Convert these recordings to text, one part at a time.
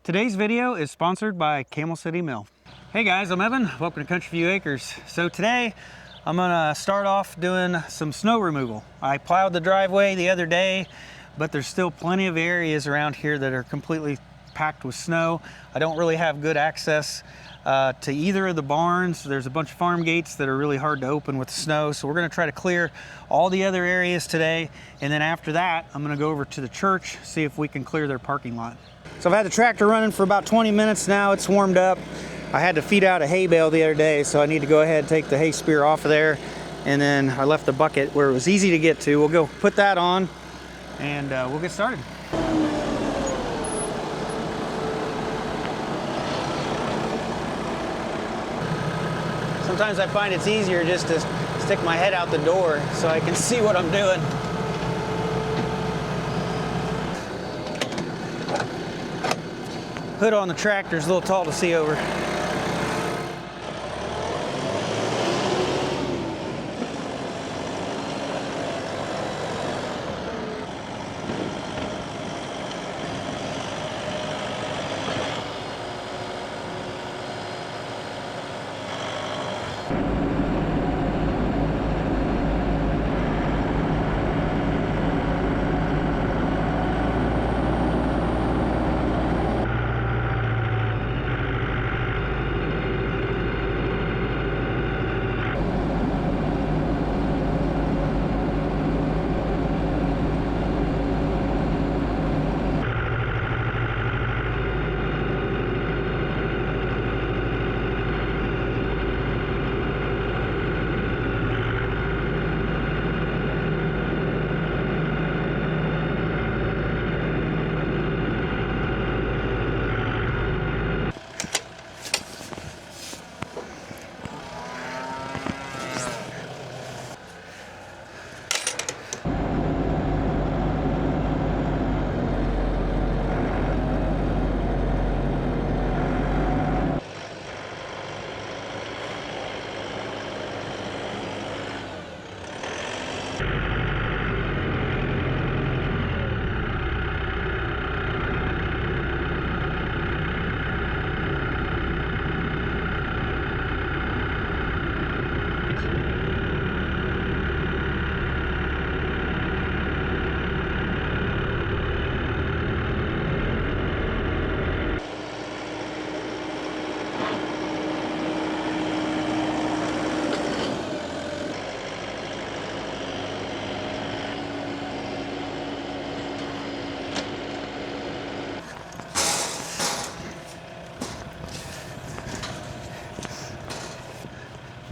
Today's video is sponsored by Camel City Mill. Hey guys, I'm Evan. Welcome to Country View Acres. So today I'm gonna start off doing some snow removal. I plowed the driveway the other day, but there's still plenty of areas around here that are completely packed with snow. I don't really have good access to either of the barns. There's a bunch of farm gates that are really hard to open with the snow, so we're gonna try to clear all the other areas today, and then after that I'm gonna go over to the church, see if we can clear their parking lot. So I've had the tractor running for about 20 minutes now. It's warmed up. I had to feed out a hay bale the other day, so I need to go ahead and take the hay spear off of there, and then I left the bucket where it was easy to get to. We'll go put that on and we'll get started. Sometimes I find it's easier just to stick my head out the door so I can see what I'm doing. Hood on the tractor is a little tall to see over.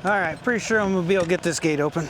All right, pretty sure I'm gonna be able to get this gate open.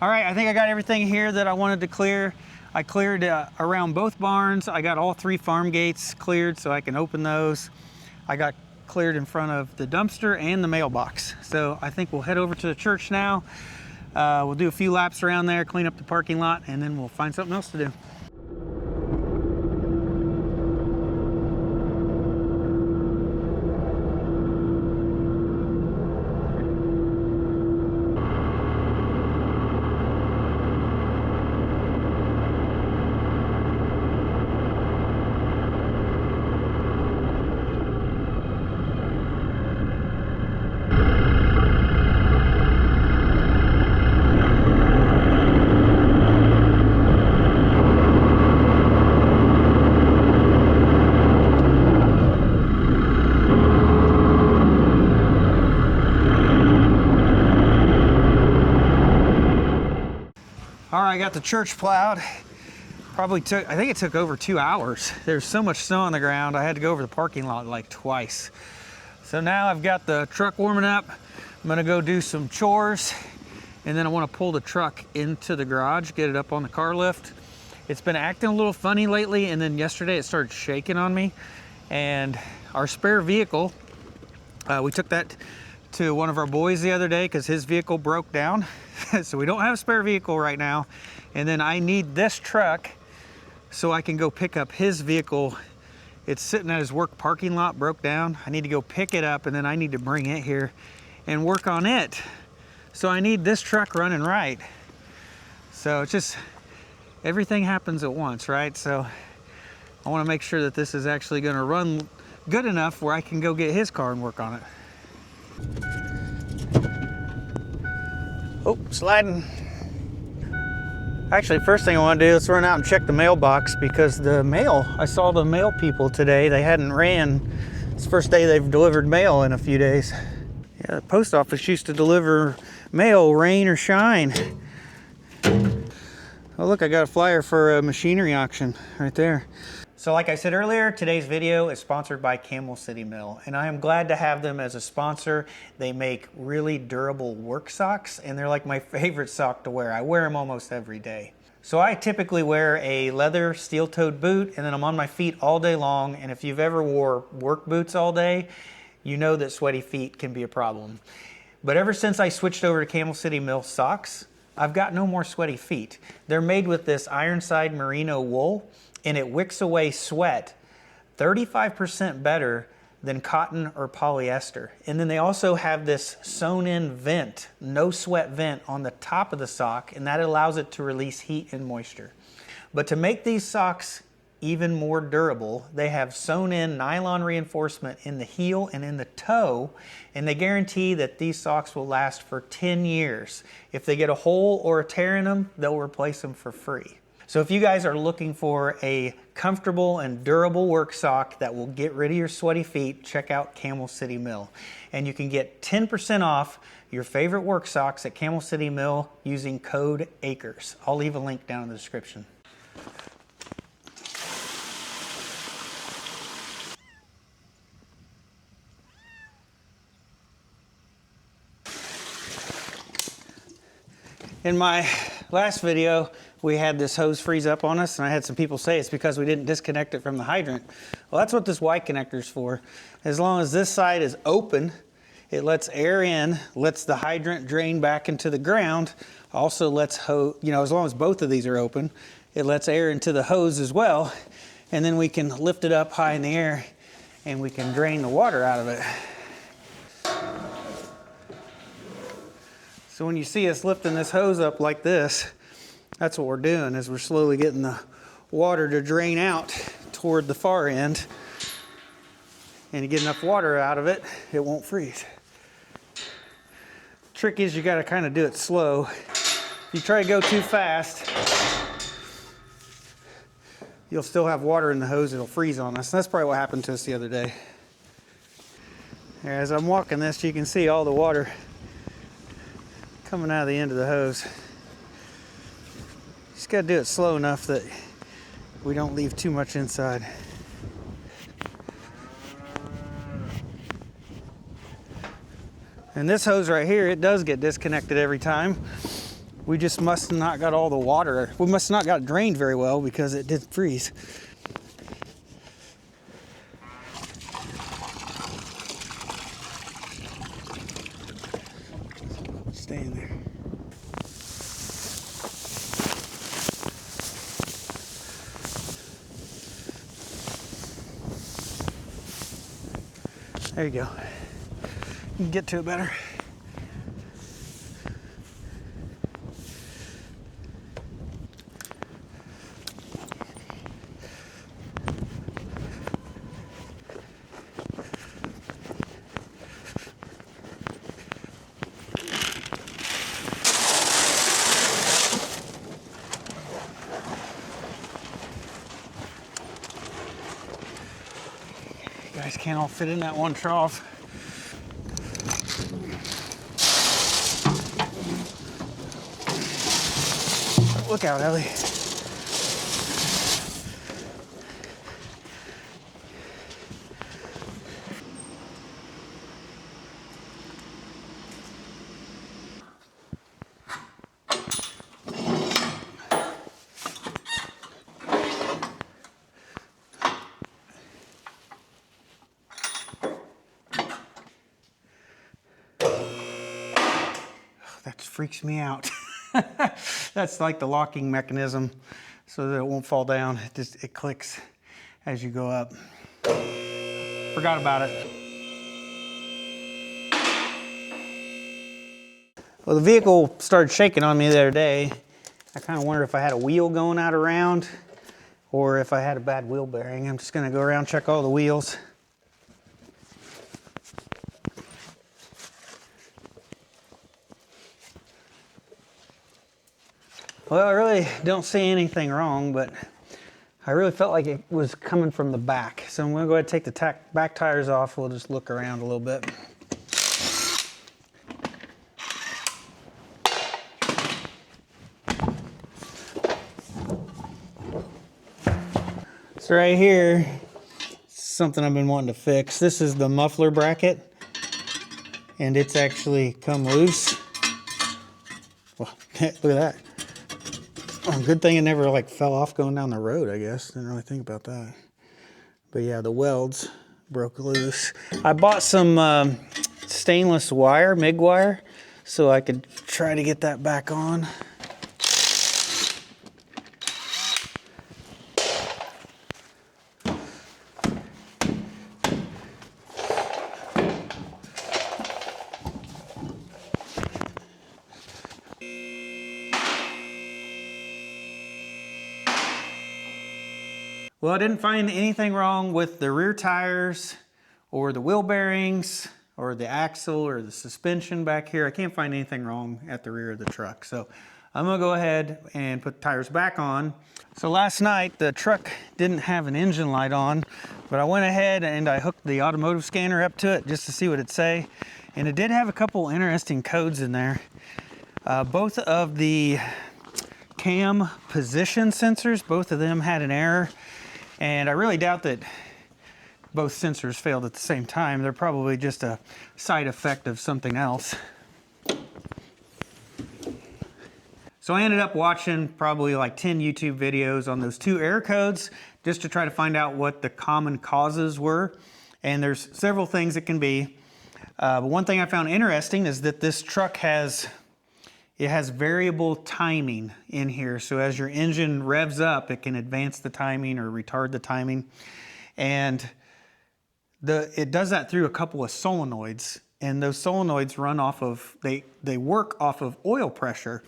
All right, I think I got everything here that I wanted to clear. I cleared around both barns. I got all 3 farm gates cleared so I can open those. I got cleared in front of the dumpster and the mailbox. So I think we'll head over to the church now. We'll do a few laps around there, clean up the parking lot, and then we'll find something else to do. All right, I got the church plowed. I think it took over 2 hours. There's so much snow on the ground, I had to go over the parking lot like twice. So now I've got the truck warming up. I'm gonna go do some chores, and then I wanna pull the truck into the garage, get it up on the car lift. It's been acting a little funny lately, and then yesterday it started shaking on me. And our spare vehicle, we took that to one of our boys the other day because his vehicle broke down. So we don't have a spare vehicle right now. And then I need this truck so I can go pick up his vehicle. It's sitting at his work parking lot, broke down. I need to go pick it up, and then I need to bring it here and work on it. So I need this truck running right. So it's just, everything happens at once, right? So I want to make sure that this is actually going to run good enough where I can go get his car and work on it. Oh, sliding. Actually, first thing I want to do is run out and check the mailbox, because the mail, I saw the mail people today, they hadn't ran. It's the first day they've delivered mail in a few days. Yeah, the post office used to deliver mail, rain or shine. Oh look, I got a flyer for a machinery auction right there. So like I said earlier, today's video is sponsored by Camel City Mill, and I am glad to have them as a sponsor. They make really durable work socks, and they're like my favorite sock to wear. I wear them almost every day. So I typically wear a leather steel-toed boot, and then I'm on my feet all day long, and if you've ever wore work boots all day, you know that sweaty feet can be a problem. But ever since I switched over to Camel City Mill socks, I've got no more sweaty feet. They're made with this Ironside merino wool, and it wicks away sweat 35% better than cotton or polyester. And then they also have this sewn-in vent, no sweat vent on the top of the sock, and that allows it to release heat and moisture. But to make these socks even more durable, they have sewn-in nylon reinforcement in the heel and in the toe, and they guarantee that these socks will last for 10 years. If they get a hole or a tear in them, they'll replace them for free. So if you guys are looking for a comfortable and durable work sock that will get rid of your sweaty feet, check out Camel City Mill. And you can get 10% off your favorite work socks at Camel City Mill using code ACRES. I'll leave a link down in the description. In my last video, we had this hose freeze up on us, and I had some people say it's because we didn't disconnect it from the hydrant. Well, that's what this white connector is for. As long as this side is open, it lets air in, lets the hydrant drain back into the ground, also lets as long as both of these are open, it lets air into the hose as well, and then we can lift it up high in the air and we can drain the water out of it. So when you see us lifting this hose up like this, that's what we're doing, is we're slowly getting the water to drain out toward the far end. And to get enough water out of it, it won't freeze. Trick is you gotta kind of do it slow. If you try to go too fast, you'll still have water in the hose, it'll freeze on us. That's probably what happened to us the other day. As I'm walking this, you can see all the water coming out of the end of the hose. Just got to do it slow enough that we don't leave too much inside. And this hose right here, it does get disconnected every time. We just must have not got all the water. We must have not got it drained very well because it did freeze. Stay in there. There you go. You can get to it better. You guys can't all fit in that one trough. Look out, Ellie. That freaks me out. That's like the locking mechanism so that it won't fall down. It clicks as you go up. Forgot about it. Well, the vehicle started shaking on me the other day. I kind of wondered if I had a wheel going out around or if I had a bad wheel bearing. I'm just gonna go around and check all the wheels. Well, I really don't see anything wrong, but I really felt like it was coming from the back. So I'm gonna go ahead and take the back tires off. We'll just look around a little bit. So right here, something I've been wanting to fix. This is the muffler bracket, and it's actually come loose. Well, look at that. Oh, good thing it never like fell off going down the road, I guess. Didn't really think about that. But yeah, the welds broke loose. I bought some stainless wire, MIG wire, so I could try to get that back on. Well, I didn't find anything wrong with the rear tires or the wheel bearings or the axle or the suspension back here. I can't find anything wrong at the rear of the truck. So I'm gonna go ahead and put the tires back on. So last night the truck didn't have an engine light on, but I went ahead and I hooked the automotive scanner up to it just to see what it'd say. And it did have a couple interesting codes in there. Both of the cam position sensors, both of them had an error. And I really doubt that both sensors failed at the same time. They're probably just a side effect of something else. So I ended up watching probably like 10 YouTube videos on those two error codes just to try to find out what the common causes were. And there's several things it can be. But one thing I found interesting is that this truck has variable timing in here. So as your engine revs up, it can advance the timing or retard the timing. And it does that through a couple of solenoids. And those solenoids run off of, they work off of oil pressure.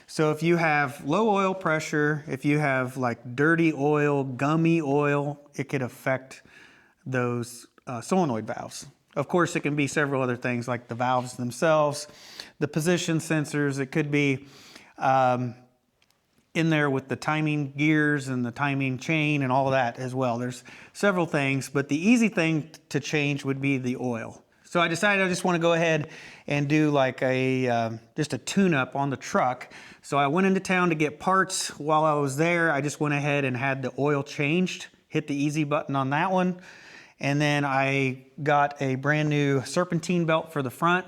So if you have low oil pressure, if you have like dirty oil, gummy oil, it could affect those solenoid valves. Of course, it can be several other things like the valves themselves, the position sensors. It could be in there with the timing gears and the timing chain and all of that as well. There's several things, but the easy thing to change would be the oil. So I decided I just want to go ahead and do like just a tune-up on the truck. So I went into town to get parts. While I was there, I just went ahead and had the oil changed, hit the easy button on that one. And then I got a brand new serpentine belt for the front,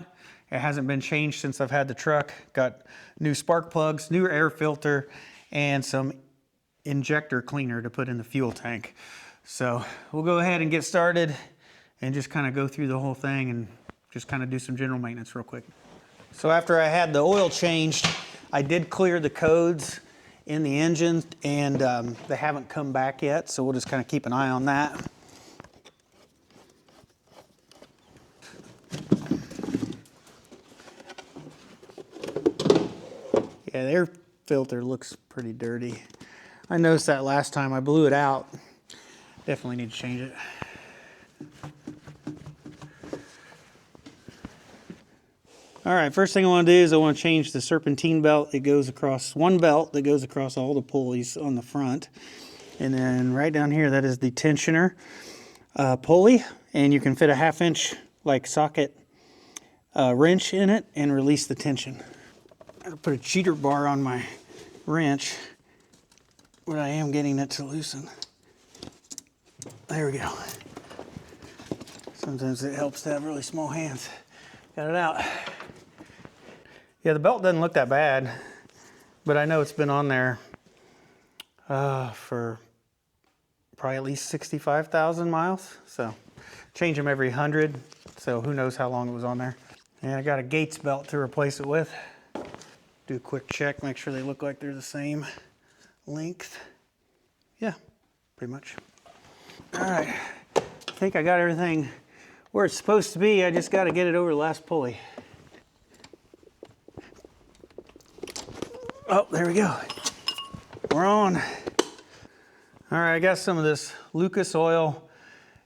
It hasn't been changed since I've had the truck. Got new spark plugs, new air filter, and some injector cleaner to put in the fuel tank. So we'll go ahead and get started and just kind of go through the whole thing and just kind of do some general maintenance real quick. So after I had the oil changed, I did clear the codes in the engine, and they haven't come back yet, so we'll just kind of keep an eye on that. Yeah, the air filter looks pretty dirty. I noticed that last time I blew it out. Definitely need to change it. All right, first thing I want to do is I want to change the serpentine belt. It goes across, one belt that goes across all the pulleys on the front. And then right down here, that is the tensioner pulley. And you can fit a 1/2 inch like socket wrench in it and release the tension. I'll put a cheater bar on my wrench, but I am getting it to loosen. There we go. Sometimes it helps to have really small hands. Got it out. Yeah, the belt doesn't look that bad, but I know it's been on there for probably at least 65,000 miles. So change them every 100. So who knows how long it was on there. And I got a Gates belt to replace it with. Do a quick check, make sure they look like they're the same length. Yeah, pretty much. All right, I think I got everything where it's supposed to be. I just got to get it over the last pulley. Oh, there we go. We're on. All right, I got some of this Lucas oil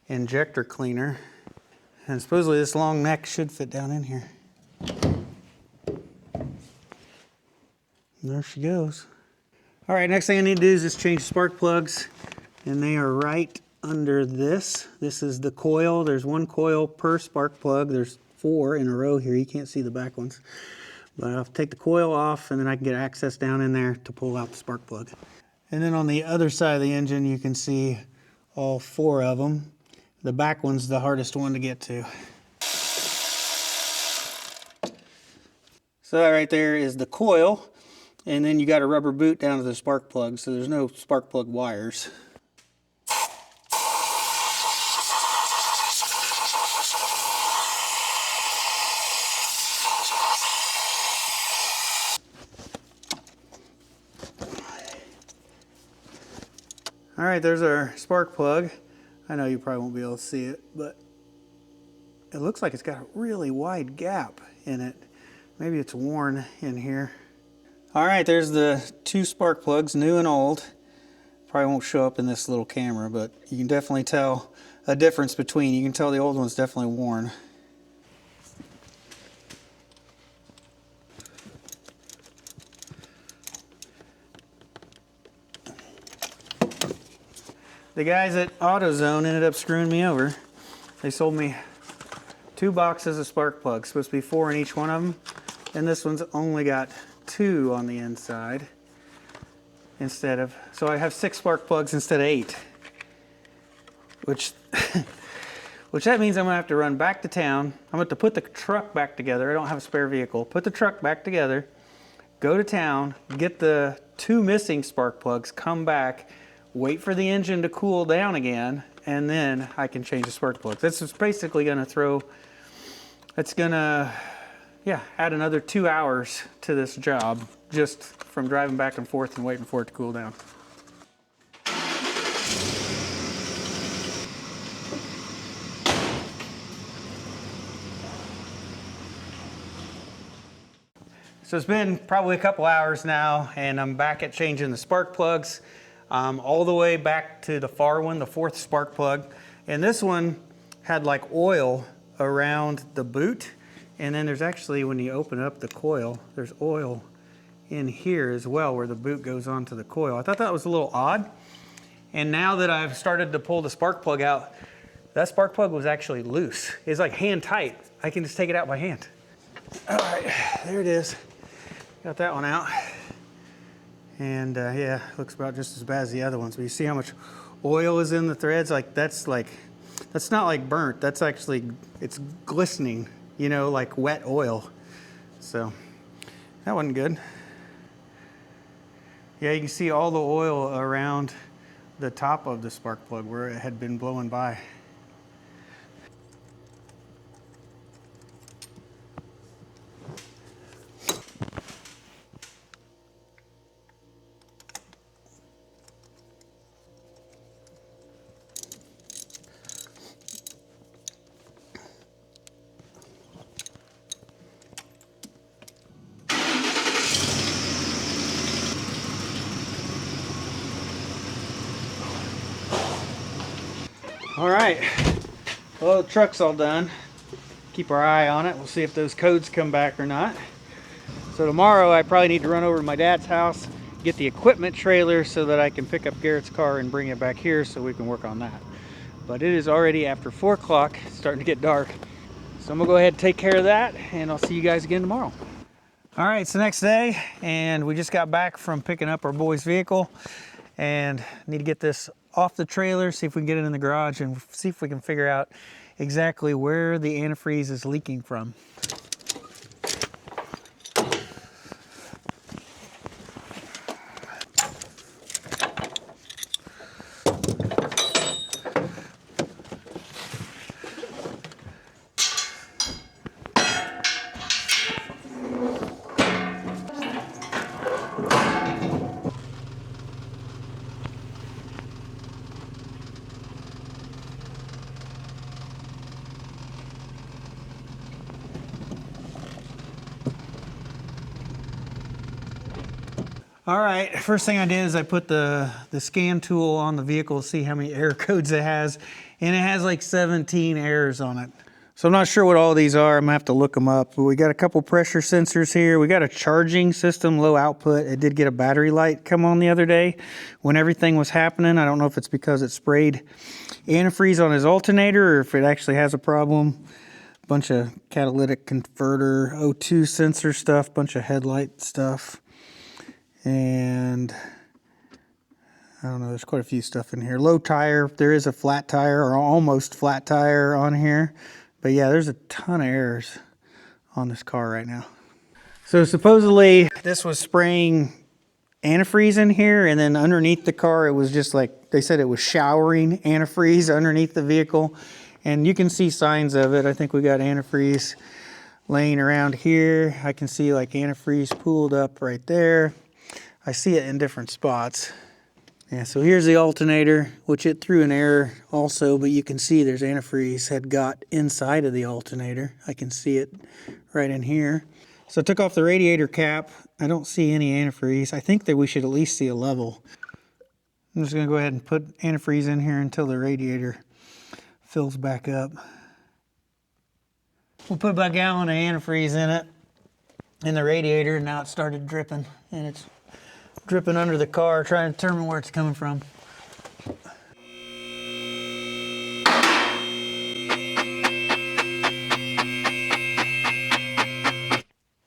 injector cleaner, and supposedly this long neck should fit down in here. There she goes. All right, next thing I need to do is just change spark plugs, and they are right under this. This is the coil. There's one coil per spark plug. There's 4 in a row here. You can't see the back ones. But I'll take the coil off, and then I can get access down in there to pull out the spark plug. And then on the other side of the engine, you can see all 4 of them. The back one's the hardest one to get to. So that right there is the coil. And then you got a rubber boot down to the spark plug, so there's no spark plug wires. All right, there's our spark plug. I know you probably won't be able to see it, but it looks like it's got a really wide gap in it. Maybe it's worn in here. All right, there's the 2 spark plugs, new and old. Probably won't show up in this little camera, but you can definitely tell a difference between. You can tell the old one's definitely worn. The guys at AutoZone ended up screwing me over. They sold me 2 boxes of spark plugs, supposed to be 4 in each one of them, and this one's only got 2 on the inside instead of, so I have 6 spark plugs instead of 8, which that means I'm gonna have to run back to town. I'm gonna have to put the truck back together. I don't have a spare vehicle. Put the truck back together, go to town, get the 2 missing spark plugs, come back, wait for the engine to cool down again, and then I can change the spark plugs. This is basically gonna add another 2 hours to this job just from driving back and forth and waiting for it to cool down. So it's been probably a couple hours now, and I'm back at changing the spark plugs. All the way back to the far one, the 4th spark plug. And this one had like oil around the boot. And then there's actually, when you open up the coil, there's oil in here as well where the boot goes onto the coil. I thought that was a little odd. And now that I've started to pull the spark plug out, that spark plug was actually loose. It's like hand tight. I can just take it out by hand. All right, there it is. Got that one out. And yeah, looks about just as bad as the other ones. But you see how much oil is in the threads? That's not like burnt. That's actually, it's glistening you know, like wet oil. So that wasn't good. Yeah, you can see all the oil around the top of the spark plug where it had been blowing by. All right, well, the truck's all done. Keep our eye on it. We'll see if those codes come back or not. So tomorrow I probably need to run over to my dad's house, get the equipment trailer so that I can pick up Garrett's car and bring it back here so we can work on that. But it is already after 4 o'clock, starting to get dark. So I'm gonna go ahead and take care of that, and I'll see you guys again tomorrow. All right, it's the next day, and we just got back from picking up our boy's vehicle, and need to get this off the trailer, see if we can get it in the garage, and see if we can figure out exactly where the antifreeze is leaking from. All right, first thing I did is I put the scan tool on the vehicle to see how many error codes it has, and it has like 17 errors on it. So I'm not sure what all these are. I'm gonna have to look them up. But we got a couple pressure sensors here. We got a charging system, low output. It did get a battery light come on the other day when everything was happening. I don't know if it's because it sprayed antifreeze on his alternator or if it actually has a problem. Bunch of catalytic converter, O2 sensor stuff, bunch of headlight stuff. And I don't know, there's quite a few stuff in here. Low tire, there is a flat tire or almost flat tire on here. But yeah, there's a ton of errors on this car right now. So supposedly this was spraying antifreeze in here, and then underneath the car it was just like, they said it was showering antifreeze underneath the vehicle. And you can see signs of it. I think we got antifreeze laying around here. I can see like antifreeze pooled up right there. I see it in different spots. Yeah, so here's the alternator, which it threw an error also, but you can see there's antifreeze had got inside of the alternator. I can see it right in here. So I took off the radiator cap. I don't see any antifreeze. I think that we should at least see a level. I'm just gonna go ahead and put antifreeze in here until the radiator fills back up. We'll put about a gallon of antifreeze in it, in the radiator, and now it started dripping, and it's dripping under the car, trying to determine where it's coming from.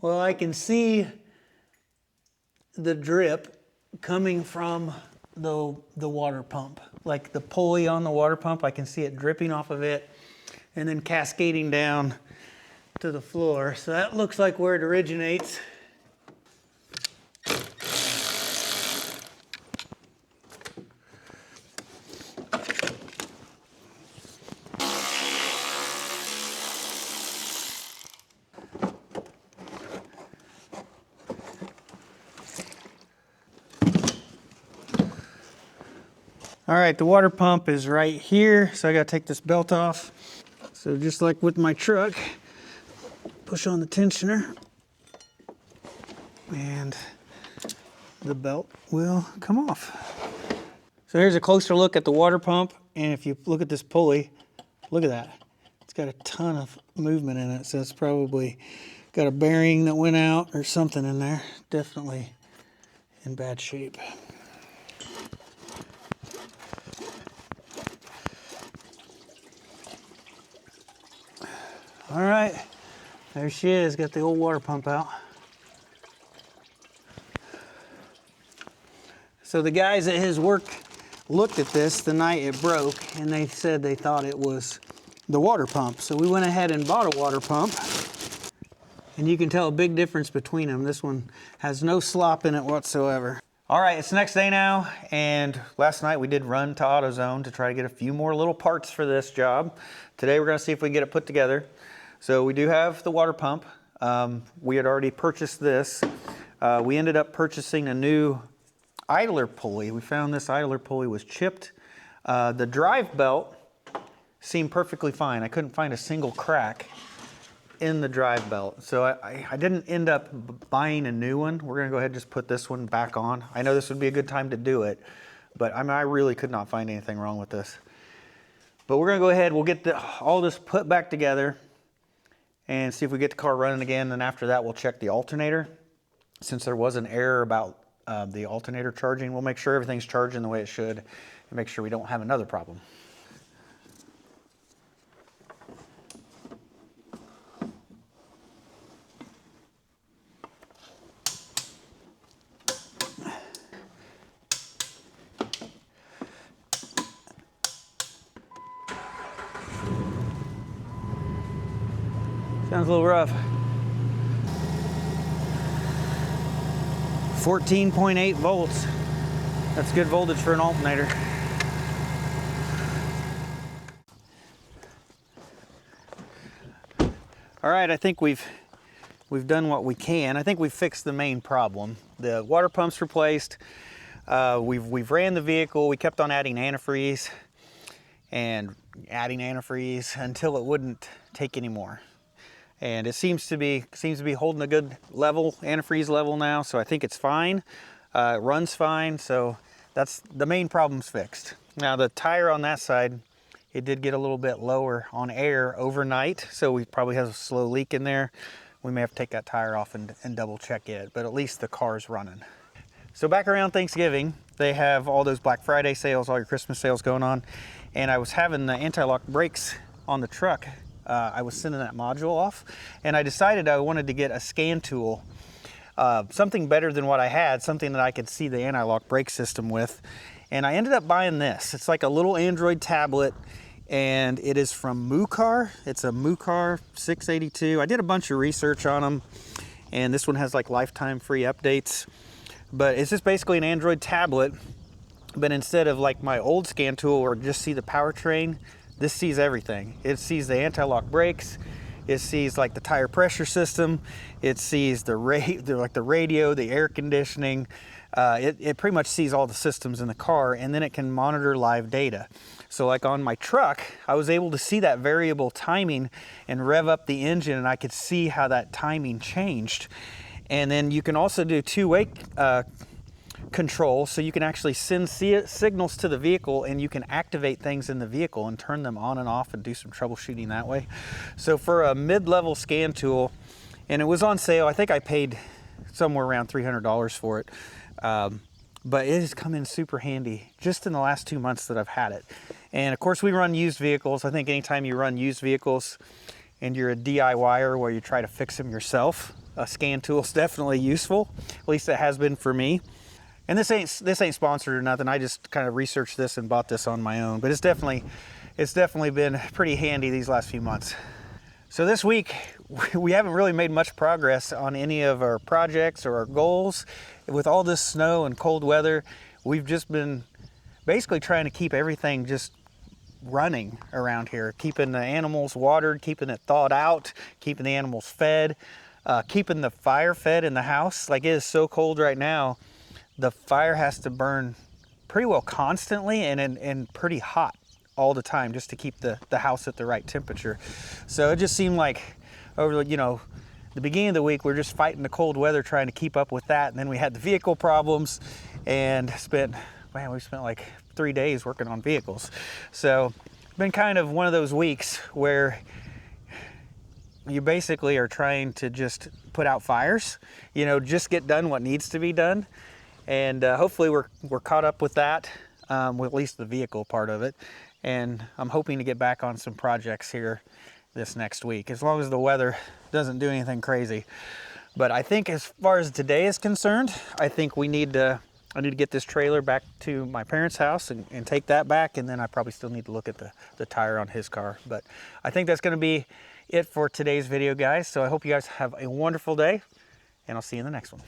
Well, I can see the drip coming from the water pump. Like the pulley on the water pump, I can see it dripping off of it and then cascading down to the floor. So that looks like where it originates. All right, the water pump is right here, so I gotta take this belt off. So just like with my truck, push on the tensioner and the belt will come off. So here's a closer look at the water pump, and if you look at this pulley, look at that. It's got a ton of movement in it, so it's probably got a bearing that went out or something in there. Definitely in bad shape. All right, there she is, got the old water pump out. So the guys at his work looked at this the night it broke, and they said they thought it was the water pump. So we went ahead and bought a water pump. And you can tell a big difference between them. This one has no slop in it whatsoever. All right, it's the next day now, and last night we did run to AutoZone to try to get a few more little parts for this job. Today we're gonna see if we can get it put together. So we do have the water pump. We had already purchased this. We ended up purchasing a new idler pulley. We found this idler pulley was chipped. The drive belt seemed perfectly fine. I couldn't find a single crack in the drive belt. So I didn't end up buying a new one. We're gonna go ahead and just put this one back on. I know this would be a good time to do it, but I mean, I really could not find anything wrong with this. But we're gonna go ahead, we'll get all this put back together and see if we get the car running again. Then after that, we'll check the alternator. Since there was an error about the alternator charging, we'll make sure everything's charging the way it should and make sure we don't have another problem. Sounds a little rough. 14.8 volts. That's good voltage for an alternator. All right, I think we've done what we can. I think we've fixed the main problem. The water pump's replaced. We've ran the vehicle. We kept on adding antifreeze and adding antifreeze until it wouldn't take anymore. And it seems to be holding a good level, antifreeze level now, so I think it's fine. It runs fine, so that's the main problem's fixed. Now the tire on that side, it did get a little bit lower on air overnight, so we probably have a slow leak in there. We may have to take that tire off and double check it, but at least the car's running. So back around Thanksgiving, they have all those Black Friday sales, all your Christmas sales going on, and I was having the anti-lock brakes on the truck. I was sending that module off, and I decided I wanted to get a scan tool, something better than what I had, something that I could see the anti-lock brake system with. And I ended up buying this. It's like a little Android tablet, and it is from Mucar. It's a Mucar 682. I did a bunch of research on them, and this one has like lifetime free updates. But it's just basically an Android tablet, but instead of like my old scan tool or just see the powertrain, this sees everything. It sees the anti-lock brakes. It sees like the tire pressure system. It sees the radio, the air conditioning. It pretty much sees all the systems in the car, and then it can monitor live data. So like on my truck, I was able to see that variable timing and rev up the engine, and I could see how that timing changed. And then you can also do two-way control, so you can actually send signals to the vehicle, and you can activate things in the vehicle and turn them on and off and do some troubleshooting that way. So for a mid-level scan tool, and it was on sale, I think I paid somewhere around $300 for it, but it has come in super handy just in the last 2 months that I've had it. And of course we run used vehicles. I think anytime you run used vehicles and you're a DIYer where you try to fix them yourself, a scan tool is definitely useful. At least it has been for me. And this ain't sponsored or nothing. I just kind of researched this and bought this on my own. But it's definitely been pretty handy these last few months. So this week, we haven't really made much progress on any of our projects or our goals. With all this snow and cold weather, we've just been basically trying to keep everything just running around here. Keeping the animals watered, keeping it thawed out, keeping the animals fed, keeping the fire fed in the house. Like, it is so cold right now. The fire has to burn pretty well constantly and pretty hot all the time just to keep the house at the right temperature. So it just seemed like over the beginning of the week, we're just fighting the cold weather, trying to keep up with that. And then we had the vehicle problems and we spent like 3 days working on vehicles. So it's been kind of one of those weeks where you basically are trying to just put out fires, just get done what needs to be done. And hopefully we're caught up with that, with at least the vehicle part of it. And I'm hoping to get back on some projects here this next week, as long as the weather doesn't do anything crazy. But I think as far as today is concerned, I think I need to get this trailer back to my parents' house and take that back. And then I probably still need to look at the tire on his car. But I think that's going to be it for today's video, guys. So I hope you guys have a wonderful day, and I'll see you in the next one.